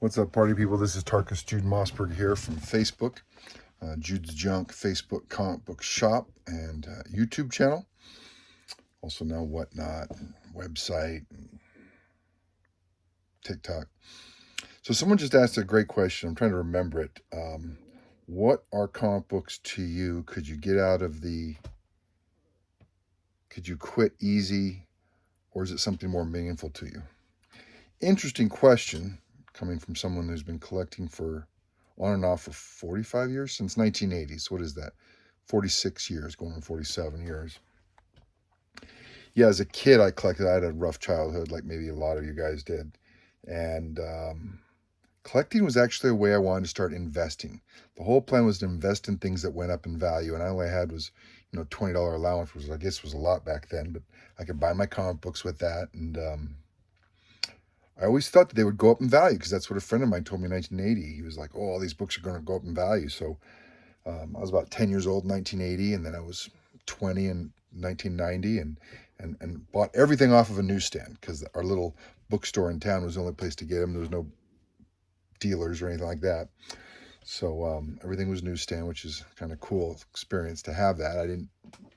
What's up, party people? This is Tarkus Jude Mossberg here from Facebook, Jude's Junk Facebook comic book shop and YouTube channel. Also now Whatnot, and website, and TikTok. So someone just asked a great question. I'm trying to remember it. What are comic books to you? Could you quit easy, or is it something more meaningful to you? Interesting question coming from someone who's been collecting for on and off for 45 years, since 1980. So what is that? 46 years, going on 47 years. Yeah, as a kid, I collected. I had a rough childhood, like maybe a lot of you guys did. And collecting was actually a way I wanted to start investing. The whole plan was to invest in things that went up in value. And all I had was, $20 allowance, which I guess was a lot back then, but I could buy my comic books with that. And I always thought that they would go up in value because that's what a friend of mine told me in 1980. He was like, "Oh, all these books are going to go up in value." So I was about 10 years old in 1980, and then I was 20 in 1990, and bought everything off of a newsstand because our little bookstore in town was the only place to get them. There was no dealers or anything like that. So everything was newsstand, which is kind of cool experience to have that. I didn't,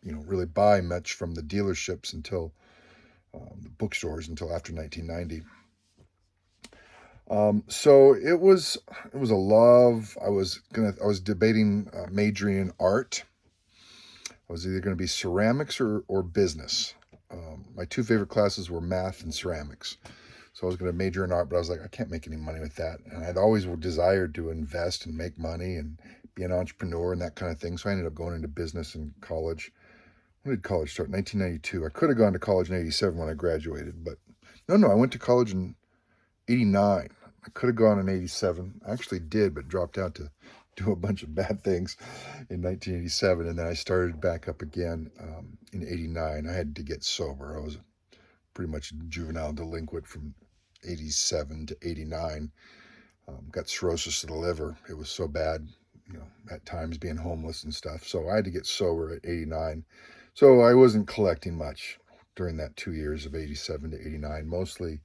really buy much from the dealerships until the bookstores until after 1990. So it was a love. I was debating majoring in art. I was either going to be ceramics or business. My two favorite classes were math and ceramics. So I was going to major in art, but I was like, I can't make any money with that. And I'd always desired to invest and make money and be an entrepreneur and that kind of thing. So I ended up going into business in college. When did college start? 1992. I could have gone to college in 87 when I graduated, but no, I went to college in 89. I could have gone in 87. I actually did, but dropped out to do a bunch of bad things in 1987. And then I started back up again in 89. I had to get sober. I was pretty much a juvenile delinquent from 87 to 89. Got cirrhosis of the liver. It was so bad, at times being homeless and stuff. So I had to get sober at 89. So I wasn't collecting much during that 2 years of 87 to 89, mostly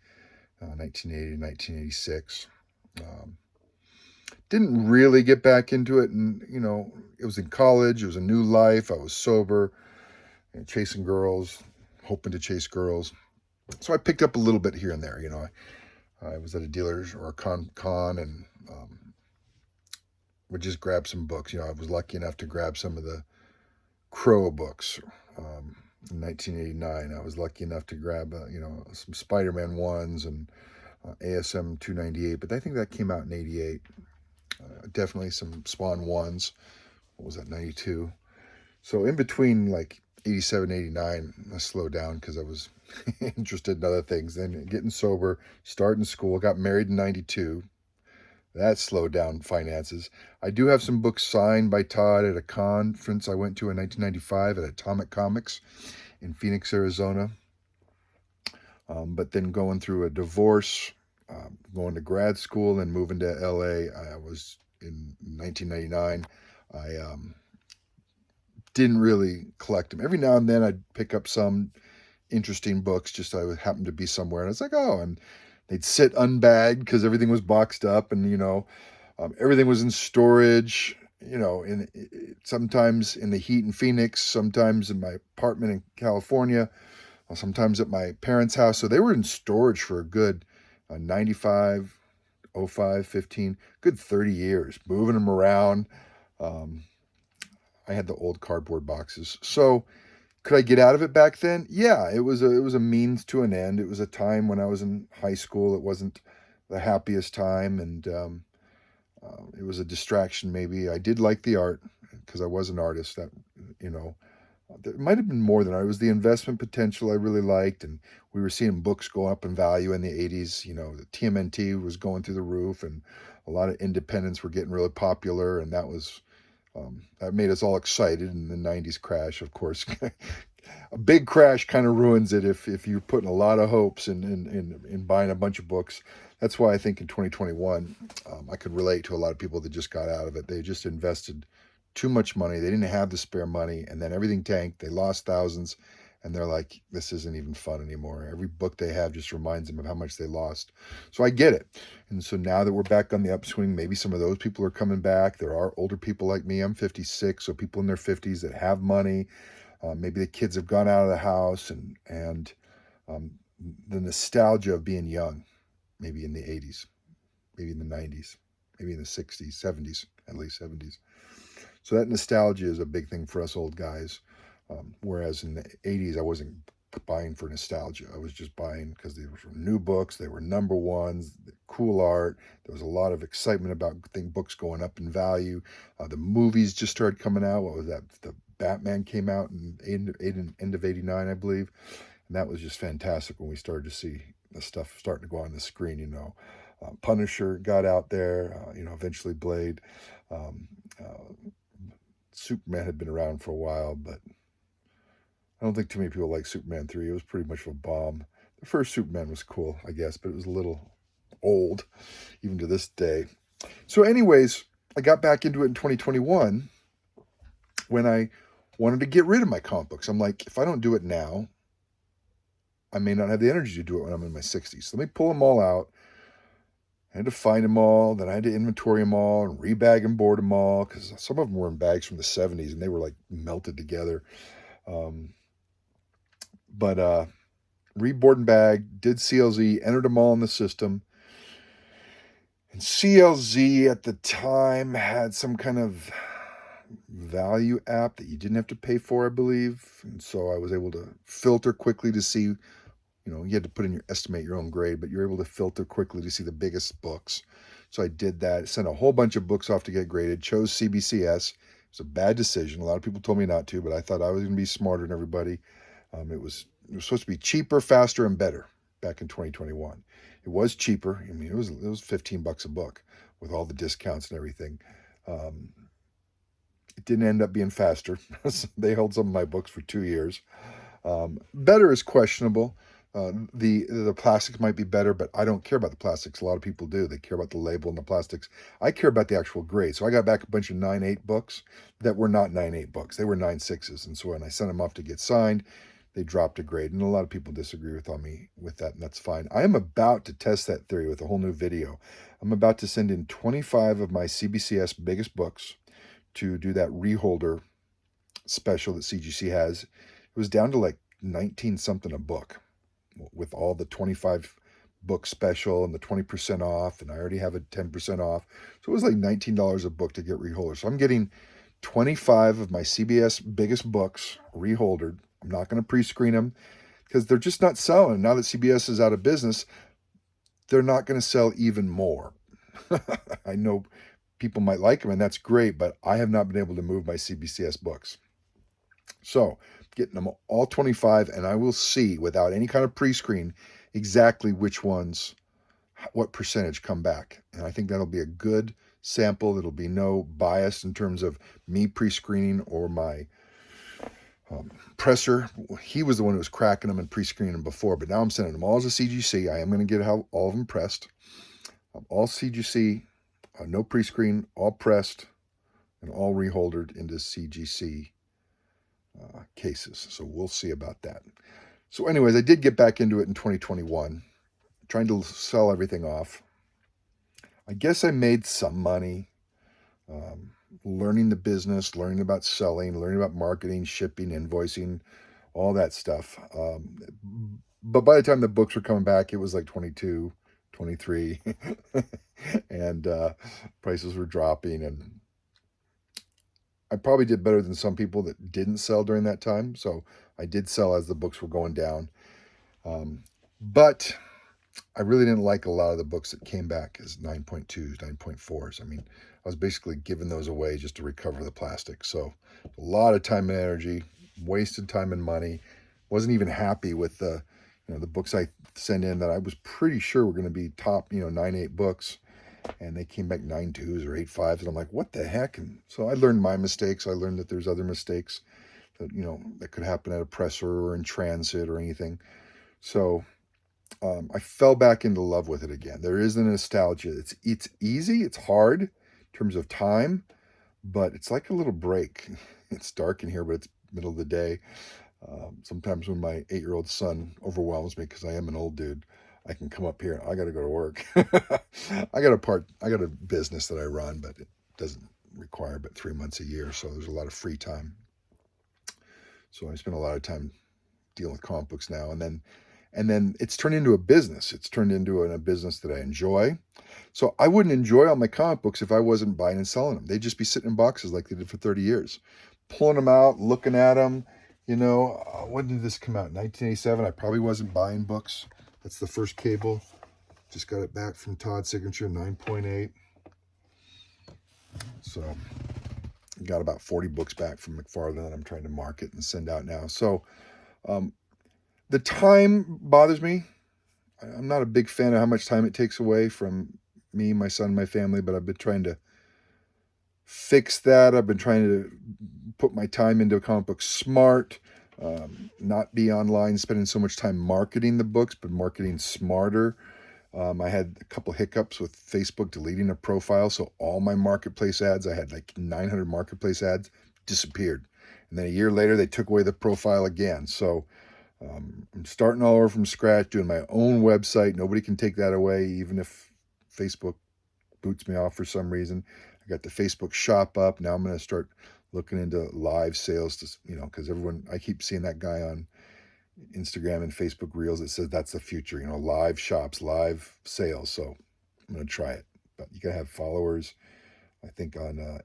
1980 to 1986. Didn't really get back into it. And, it was in college. It was a new life. I was sober, chasing girls, hoping to chase girls. So I picked up a little bit here and there. I was at a dealer or a con and would just grab some books. I was lucky enough to grab some of the Crow books in 1989. I was lucky enough to grab, some Spider-Man ones and ASM 298, but I think that came out in 88. Definitely some Spawn ones. What was that, 92? So in between like 87, 89, I slowed down because I was interested in other things. Then getting sober, starting school, got married in 92. That slowed down finances. I do have some books signed by Todd at a conference I went to in 1995 at Atomic Comics in Phoenix, Arizona. But then going through a divorce, going to grad school and moving to LA, I was in 1999. I didn't really collect them. Every now and then I'd pick up some interesting books, just I would happen to be somewhere and I was like, oh, and they'd sit unbagged because everything was boxed up and, everything was in storage, sometimes in the heat in Phoenix, sometimes in my apartment in California, sometimes at my parents' house. So they were in storage for a good 95, 05, 15, good 30 years, moving them around. I had the old cardboard boxes. So could I get out of it back then? Yeah, it was a means to an end. It was a time when I was in high school. It wasn't the happiest time, and it was a distraction. Maybe I did like the art because I was an artist. That there might have been more than art. It was the investment potential I really liked, and we were seeing books go up in value in the 80s. The TMNT was going through the roof, and a lot of independents were getting really popular, and that made us all excited. And the 90s crash, of course, a big crash kind of ruins it if you're putting a lot of hopes in buying a bunch of books. That's why I think in 2021, I could relate to a lot of people that just got out of it. They just invested too much money. They didn't have the spare money, and then everything tanked. They lost thousands, and they're like, this isn't even fun anymore. Every book they have just reminds them of how much they lost. So I get it. And so now that we're back on the upswing, maybe some of those people are coming back. There are older people like me. I'm 56, so people in their 50s that have money. Maybe the kids have gone out of the house, and um, the nostalgia of being young, maybe in the 80s, maybe in the 90s, maybe in the 60s, 70s, at least 70s. So that nostalgia is a big thing for us old guys. Whereas in the 80s, I wasn't buying for nostalgia. I was just buying because they were new books. They were number ones, cool art. There was a lot of excitement about books going up in value. The movies just started coming out. What was that? The Batman came out in end of 89, I believe. And that was just fantastic when we started to see the stuff starting to go on the screen, Punisher got out there, eventually Blade. Um, Superman had been around for a while, but I don't think too many people like Superman 3. It was pretty much of a bomb. The first Superman was cool, I guess, but it was a little old, even to this day. So, anyways, I got back into it in 2021 when I wanted to get rid of my comic books. I'm like, if I don't do it now, I may not have the energy to do it when I'm in my 60s. So let me pull them all out. I had to find them all. Then I had to inventory them all and rebag and board them all because some of them were in bags from the 70s and they were like melted together. But reboard and bag, did CLZ, entered them all in the system. And CLZ at the time had some kind of value app that you didn't have to pay for, I believe. And so I was able to filter quickly to see, you had to estimate your own grade, but you're able to filter quickly to see the biggest books. So I did that, sent a whole bunch of books off to get graded, chose CBCS. It was a bad decision. A lot of people told me not to, but I thought I was going to be smarter than everybody. It was supposed to be cheaper, faster, and better back in 2021. It was cheaper. I mean, it was $15 a book with all the discounts and everything. It didn't end up being faster. They held some of my books for 2 years. Better is questionable. The plastics might be better, but I don't care about the plastics. A lot of people do. They care about the label and the plastics. I care about the actual grade. So I got back a bunch of 9.8 books that were not 9.8 books. They were 9.6s. And so when I sent them off to get signed, they dropped a grade. And a lot of people disagree with that, and that's fine. I am about to test that theory with a whole new video. I'm about to send in 25 of my CBCS biggest books to do that reholder special that CGC has. It was down to like 19 something a book with all the 25 book special and the 20% off, and I already have a 10% off. So it was like $19 a book to get reholder. So I'm getting 25 of my CBS biggest books reholdered. I'm not going to pre-screen them because they're just not selling. Now that CBS is out of business, they're not going to sell even more. I know people might like them, and that's great, but I have not been able to move my CBCS books. So getting them all 25, and I will see without any kind of pre-screen exactly which ones, what percentage come back. And I think that'll be a good sample. It'll be no bias in terms of me pre-screening or my presser. He was the one who was cracking them and pre-screening them before, but now I'm sending them all as a CGC. I am going to get all of them pressed. All CGC, no pre-screen, all pressed, and all reholdered into CGC cases. So we'll see about that. So anyways, I did get back into it in 2021, trying to sell everything off. I guess I made some money learning the business, learning about selling, learning about marketing, shipping, invoicing, all that stuff. But by the time the books were coming back, it was like 22, 23, and prices were dropping, and I probably did better than some people that didn't sell during that time. So I did sell as the books were going down. But I really didn't like a lot of the books that came back as 9.2s, 9.4s. I mean, I was basically giving those away just to recover the plastic. So a lot of time and energy, wasted time and money. Wasn't even happy with the books I sent in that I was pretty sure were going to be top, 9.8 books. And they came back 9.2s or 8.5s. And I'm like, what the heck? And so I learned my mistakes. I learned that there's other mistakes that, that could happen at a presser or in transit or anything. So I fell back into love with it again. There is the nostalgia. It's easy. It's hard in terms of time, but it's like a little break. It's dark in here, but it's middle of the day. Sometimes when my 8-year-old son overwhelms me because I am an old dude, I can come up here. I got to go to work. I got a business that I run, but it doesn't require but 3 months a year, so there's a lot of free time. So I spend a lot of time dealing with comic books now, and then it's turned into a business. It's turned into a business that I enjoy. So I wouldn't enjoy all my comic books if I wasn't buying and selling them. They'd just be sitting in boxes like they did for 30 years, pulling them out, looking at them. When did this come out? 1987. I probably wasn't buying books. That's the first cable. Just got it back from Todd Signature, 9.8. So got about 40 books back from McFarlane that I'm trying to market and send out now. So the time bothers me. I'm not a big fan of how much time it takes away from me, my son, my family, but I've been trying to fix that. I've been trying to put my time into a comic book smart, not be online spending so much time marketing the books, but marketing smarter. I had a couple hiccups with Facebook deleting a profile, so all my marketplace ads, I had like 900 marketplace ads, disappeared. And then a year later, they took away the profile again. So I'm starting all over from scratch, doing my own website. Nobody can take that away, even if Facebook boots me off for some reason. I got the Facebook shop up. Now I'm going to start looking into live sales because I keep seeing that guy on Instagram and Facebook Reels that says that's the future, live shops, live sales. So I'm going to try it. But you got to have followers. I think on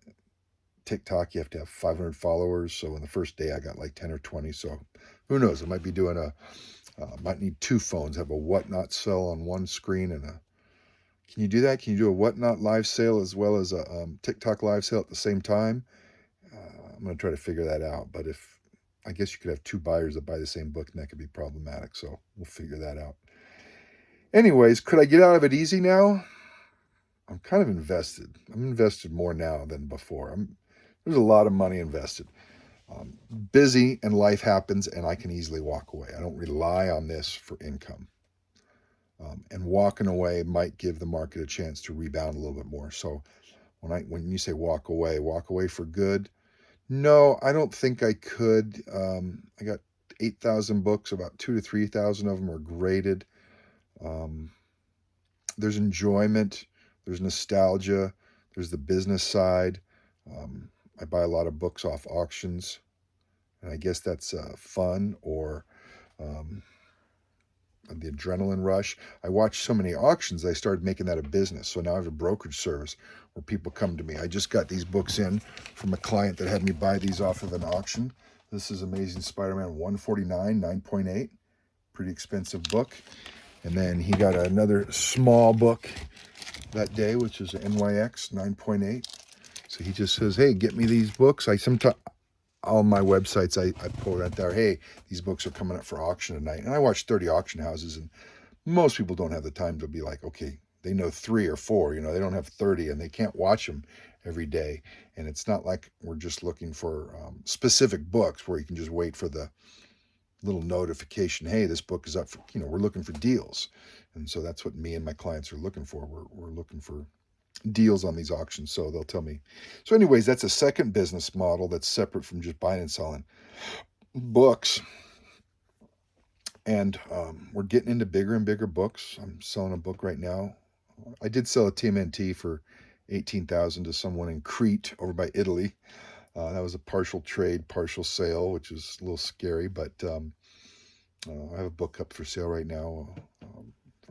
TikTok, you have to have 500 followers. So in the first day, I got like 10 or 20. So who knows? I might be doing might need 2 phones, have a Whatnot sell on one screen can you do that? Can you do a Whatnot live sale as well as a TikTok live sale at the same time? I'm going to try to figure that out. But I guess you could have 2 buyers that buy the same book, and that could be problematic. So we'll figure that out. Anyways, could I get out of it easy now? I'm kind of invested. I'm invested more now than before. There's a lot of money invested. Busy and life happens, and I can easily walk away. I don't rely on this for income. And walking away might give the market a chance to rebound a little bit more. So when you say walk away for good, no, I don't think I could. I got 8,000 books, about 2,000 to 3,000 of them are graded. There's enjoyment, there's nostalgia, there's the business side. I buy a lot of books off auctions, and I guess that's fun, or the adrenaline rush. I watched so many auctions, I started making that a business. So now I have a brokerage service where people come to me. I just got these books in from a client that had me buy these off of an auction. This is Amazing Spider-Man 149, 9.8. Pretty expensive book. And then he got another small book that day, which is NYX 9.8. So he just says, hey, get me these books. On my websites, I put out there, hey, these books are coming up for auction tonight. And I watch 30 auction houses, and most people don't have the time to be like, okay, they know 3 or 4, they don't have 30, and they can't watch them every day. And it's not like we're just looking for specific books where you can just wait for the little notification, hey, this book is up for, we're looking for deals. And so that's what me and my clients are looking for. We're looking for deals on these auctions. So they'll tell me. So anyways, that's a second business model that's separate from just buying and selling books. And we're getting into bigger and bigger books. I'm selling a book right now. I did sell a TMNT for 18,000 to someone in Crete over by Italy. That was a partial trade, partial sale, which is a little scary, but I have a book up for sale right now.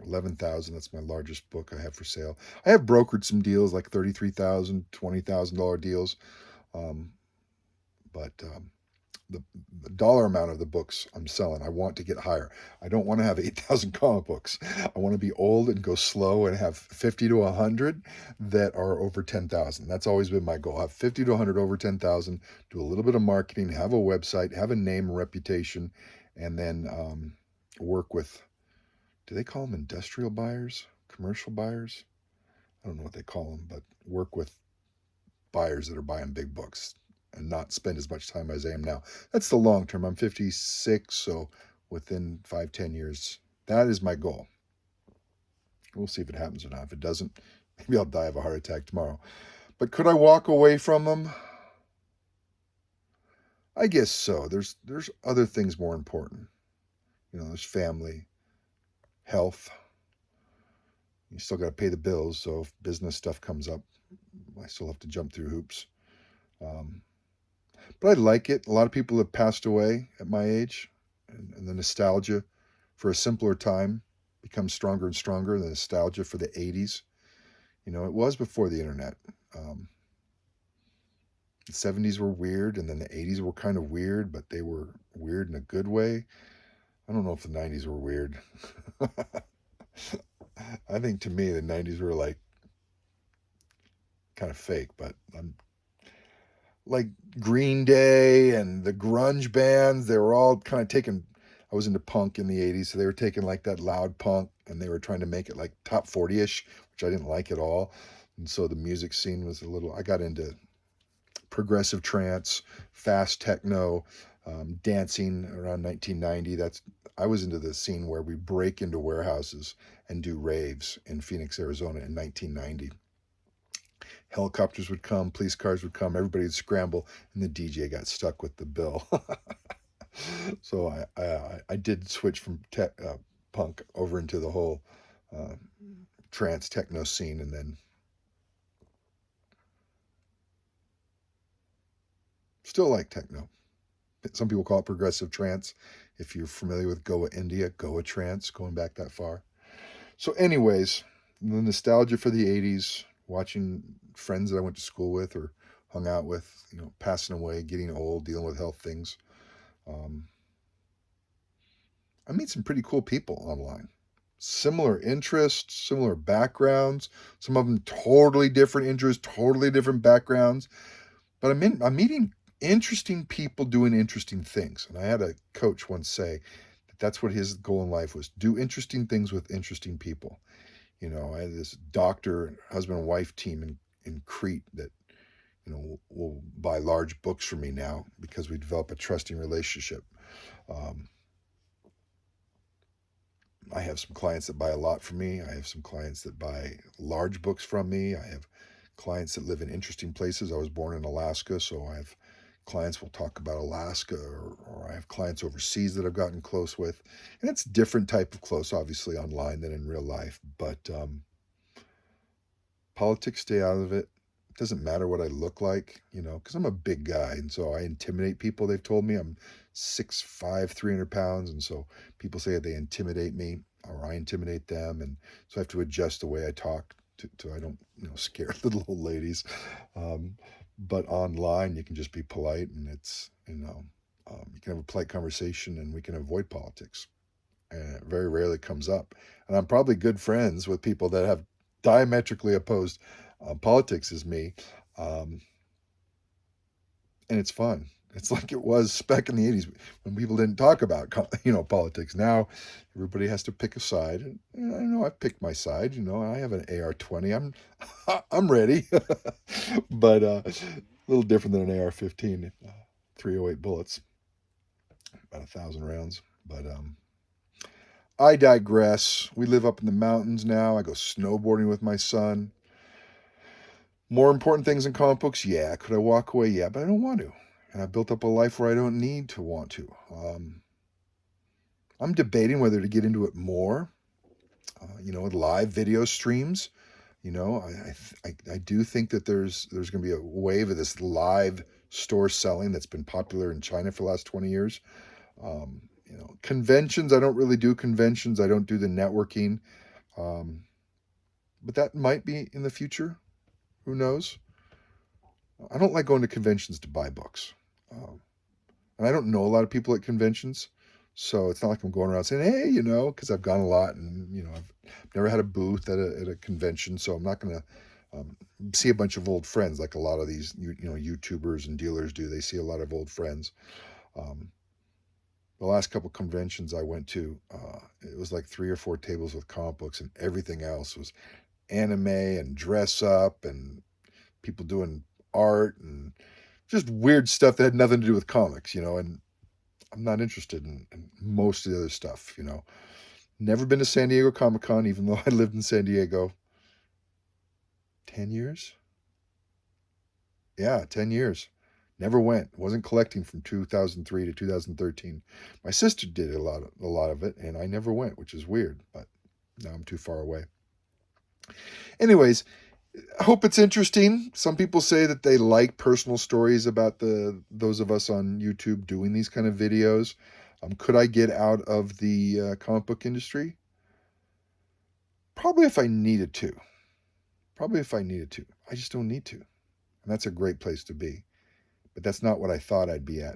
11,000. That's my largest book I have for sale. I have brokered some deals like $33,000, $20,000 deals, but the dollar amount of the books I'm selling, I want to get higher. I don't want to have 8,000 comic books. I want to be old and go slow and have 50 to 100 that are over 10,000. That's always been my goal. Have 50 to 100 over 10,000. Do a little bit of marketing. Have a website. Have a name, reputation, and then work with. Do they call them industrial buyers, commercial buyers? I don't know what they call them, but work with buyers that are buying big books and not spend as much time as I am now. That's the long term. I'm 56, so within 5-10 years, that is my goal. We'll see if it happens or not. If it doesn't, maybe I'll die of a heart attack tomorrow. But could I walk away from them? I guess so. There's other things more important. There's family, health. You still got to pay the bills. So if business stuff comes up, I still have to jump through hoops. Um, but I like it. A lot of people have passed away at my age, and the nostalgia for a simpler time becomes stronger and stronger. The nostalgia for the 80s. It was before the internet. Um, the 70s were weird, and then the 80s were kind of weird, but they were weird in a good way. I don't know if the 90s were weird. I think to me, the 90s were like kind of fake, but I'm like Green Day and the grunge bands, they were all kind of taking. I was into punk in the 80s, so they were taking like that loud punk and they were trying to make it like top 40 ish, which I didn't like at all. And so the music scene was a little, I got into progressive trance, fast techno, dancing around 1990. I was into the scene where we break into warehouses and do raves in Phoenix, Arizona in 1990. Helicopters would come, police cars would come, everybody would scramble, and the DJ got stuck with the bill. So I did switch from punk over into the whole uh, trance techno scene, and then still like techno. Some people call it progressive trance. If you're familiar with Goa India, Goa trance, going back that far. So, anyways, the nostalgia for the 80s, watching friends that I went to school with or hung out with, passing away, getting old, dealing with health things. Um, I meet some pretty cool people online. Similar interests, similar backgrounds, some of them totally different interests, totally different backgrounds. But I'm meeting interesting people doing interesting things. And I had a coach once say that that's what his goal in life was: do interesting things with interesting people. I had this doctor, husband and wife team in Crete that, will buy large books for me now because we develop a trusting relationship. Um, I have some clients that buy a lot from me. I have some clients that buy large books from me. I have clients that live in interesting places. I was born in Alaska, so I have clients will talk about Alaska, or I have clients overseas that I've gotten close with. And it's different type of close, obviously, online than in real life. But politics, stay out of it. It doesn't matter what I look like, because I'm a big guy. And so I intimidate people. They've told me I'm 6'5", 300 pounds. And so people say they intimidate me or I intimidate them. And so I have to adjust the way I talk to I don't, scare little old ladies. Um, but online, you can just be polite and you can have a polite conversation and we can avoid politics. And it very rarely comes up. And I'm probably good friends with people that have diametrically opposed politics as me, um, and it's fun. It's like it was back in the 80s when people didn't talk about politics. Now everybody has to pick a side, and I know I've picked my side. I have an AR-20. I'm ready, but a little different than an AR-15. 308 bullets, about 1,000 rounds, but I digress. We live up in the mountains now. I go snowboarding with my son. More important things in comic books? Yeah. Could I walk away? Yeah, but I don't want to. And I built up a life where I don't need to want to. I'm debating whether to get into it more, with live video streams. I do think that there's going to be a wave of this live store selling that's been popular in China for the last 20 years. Conventions, I don't really do conventions. I don't do the networking. Um, but that might be in the future. Who knows? I don't like going to conventions to buy books. Um, and I don't know a lot of people at conventions. So it's not like I'm going around saying, hey, because I've gone a lot and, I've never had a booth at a convention. So I'm not going to see a bunch of old friends like a lot of these, YouTubers and dealers do. They see a lot of old friends. Um, the last couple conventions I went to, it was like 3 or 4 tables with comic books, and everything else was anime and dress up and people doing art and just weird stuff that had nothing to do with comics, and I'm not interested in most of the other stuff. Never been to San Diego Comic-Con, even though I lived in San Diego 10 years. Yeah, 10 years. Never went. Wasn't collecting from 2003 to 2013. My sister did a lot of it, and I never went, which is weird. But now I'm too far away. Anyways, I hope it's interesting. Some people say that they like personal stories about those of us on YouTube doing these kind of videos. Could I get out of the comic book industry? Probably if I needed to. Probably if I needed to. I just don't need to. And that's a great place to be. But that's not what I thought I'd be at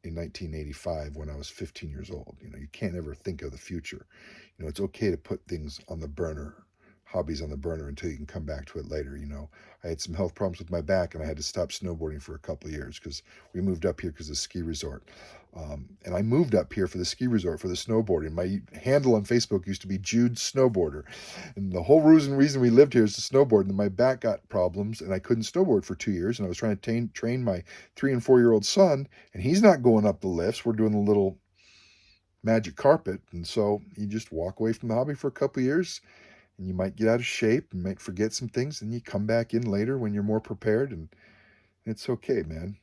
in 1985 when I was 15 years old. You can't ever think of the future. It's okay to put things on the burner, hobbies on the burner until you can come back to it later. I had some health problems with my back and I had to stop snowboarding for a couple of years because we moved up here because of the ski resort. And I moved up here for the ski resort for the snowboarding. My handle on Facebook used to be Jude Snowboarder. And the whole reason we lived here is to snowboard. And my back got problems and I couldn't snowboard for 2 years. And I was trying to train my 3 and 4-year-old son. And he's not going up the lifts. We're doing the little magic carpet. And so you just walk away from the hobby for a couple of years. And you might get out of shape and might forget some things. And you come back in later when you're more prepared. And it's okay, man.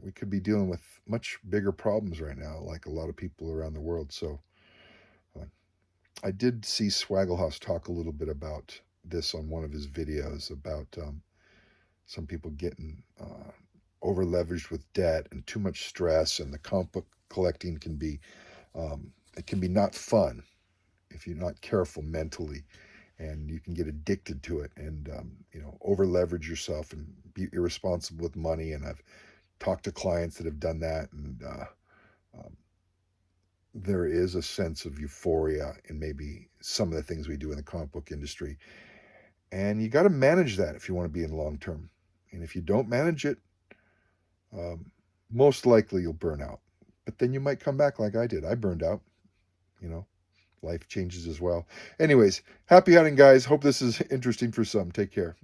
We could be dealing with much bigger problems right now, like a lot of people around the world. So I did see Swagglehouse talk a little bit about this on one of his videos about some people getting over leveraged with debt and too much stress, and the comic book collecting can be it can be not fun if you're not careful mentally, and you can get addicted to it and over leverage yourself and be irresponsible with money. And I've talked to clients that have done that, and there is a sense of euphoria in maybe some of the things we do in the comic book industry. And you got to manage that if you want to be in long term. And if you don't manage it, most likely you'll burn out. But then you might come back like I did. I burned out. Life changes as well. Anyways, happy hunting, guys. Hope this is interesting for some. Take care.